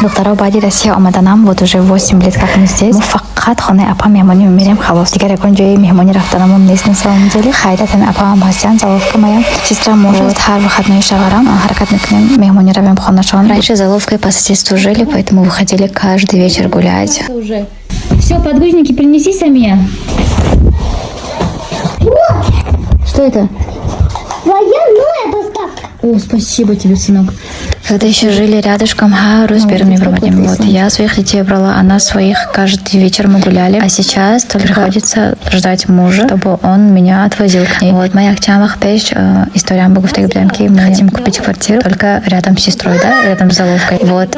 Духтара бади Россия омаданам, вот уже 8 лет как мы здесь. Мы факат хоне апа мехмони умерем халос. Дигар якон джои мехмони рафтанамон нест на самом деле. Хайда тен апа масян заловка моя. Сестра может хар выходной шагарам, харакат мекнем мехмони равем хонашон. Раньше заловкой по соседству жили, поэтому выходили каждый вечер гулять. Уже. Все, подгузники принеси сами. Что это? Военная доставка. О, спасибо тебе, сынок. Когда еще жили рядышком, с первыми проводами. Вот я своих детей брала, она своих каждый вечер мы гуляли. А сейчас только приходится ждать мужа, чтобы он меня отвозил к ней. Вот моя Акчамах Пеш, история Амбугуфтек Блямки, мы хотим купить квартиру только рядом с сестрой, да, рядом с Заловкой. Вот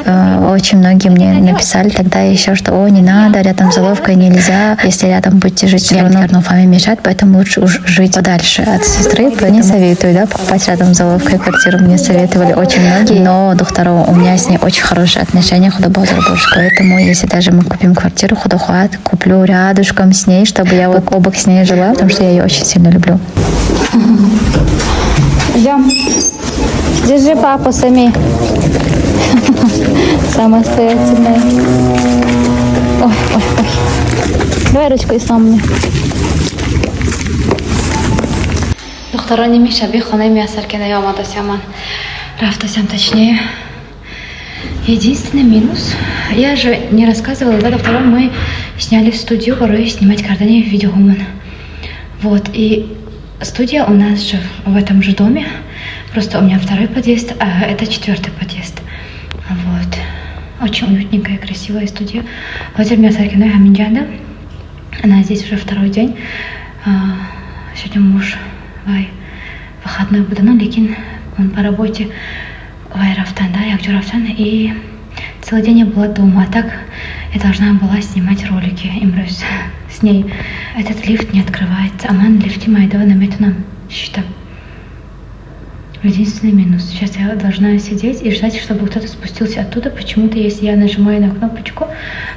очень многие мне написали тогда еще, что не надо, рядом с Заловкой нельзя, если рядом будете жить, все равно фаме мешать, поэтому лучше уж жить подальше от сестры. Не советую, да, покупать рядом с Заловкой квартиру, мне советовали очень многие, но Духтарова, у меня с ней очень хорошие отношения, худобозарбуш. Поэтому, если даже мы купим квартиру, худохват, куплю рядышком с ней, чтобы я вот обок с ней жила, потому что я ее очень сильно люблю. Идем. Держи папу сами. Самостоятельная. Ой, ой, ой. Давай ручку и сам мне. Духтара не мешай, бихоне мясарки на ямада сяман. Рафтасям точнее. Единственный минус, я же не рассказывала, да, до мы сняли студию, порой снимать кардани в видеогуман. Вот, и студия у нас же в этом же доме, просто у меня 2-й подъезд, а это 4-й подъезд. Вот, очень уютненькая, красивая студия. Владимир Мясаркиной Хаминджанда, она здесь уже 2-й день. Сегодня муж выходной буду, но лекин он по работе Вайрафтан, да, Якджурафтан, и целый день я была дома, а так я должна была снимать ролики, имрюсь с ней. Этот лифт не открывается, аман лифте майдова наметунам считам. Единственный минус. Сейчас я должна сидеть и ждать, чтобы кто-то спустился оттуда. Почему-то, если я нажимаю на кнопочку,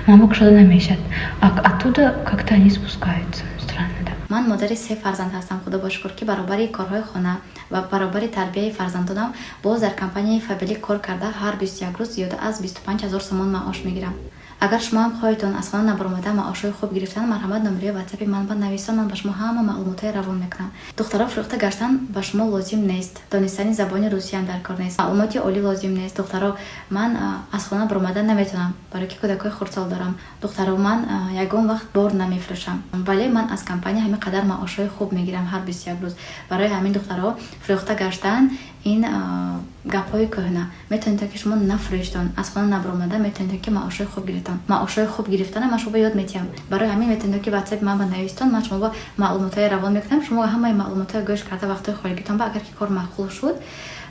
мама что-то намечает. А оттуда как-то они спускаются. Странно, да. Ман модари 3 фарзанд ҳастам. Худо ба шукр ки баробари корҳои хона ва баробари тарбияи фарзандонам боз дар компанияи Фабели кор карда ҳар 21 рӯз зиёда аз 25 000 сомон маош мегирам. Агар шумо ҳам хоҳедтон аз хона набаромада маошҳои хуб гирифтан, марҳамат номерии ватсапи ман ба нависон, ман ба шумо ҳама маълумотҳои равон мекунам. Духтаро фурӯхта гаштан ба шумо лозим нест. Донистани забони русиям дар кор нест. Маълумоти олӣ лозим нест. Духтаро, ман аз хона баромада наметонам, барои ки кӯдакои хурдсол дорам. Духтаро, ман ягон вақт бор намефурӯшам. Вале ман аз компания ҳамин қадар маошҳои хуб мегирам ҳар 21 рӯз. Барои ҳамин духтаро фурӯхта гаштан ин гапҳои кӯҳна. Метавонед ки шумо нафурӯштон, аз хона набаромада метавонед ки маошҳои хуб гирифтон. Маошҳои хуб гирифтана ман шумо ёд метиҳам. Барои ҳамин метавонед ки ватсапи ман ба навистон, ман шумо маълумотҳои равон мекунам. Шумо ҳамаи маълумотҳои гӯш карда вақтҳои холигитон ба агар ки кор маъқул шуд,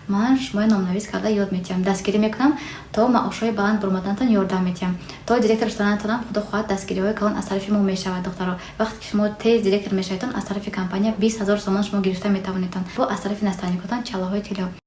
ман шумои номнавис карда ёд метиҳам. Дастгирӣ мекунам, то маошҳои баланд буромаданатон ёрдам метиҳам. То директор ресторанатонам худо хоҳад дастгириҳои калон аз тарафи мо мешавад. Духтаро, вақте ки шумо тез директор мешаведтон, аз тарафи компания 20 000 сомон шумо гирифта метавонедтон. Бо аз тарафи наставникотон чалаҳои тилло.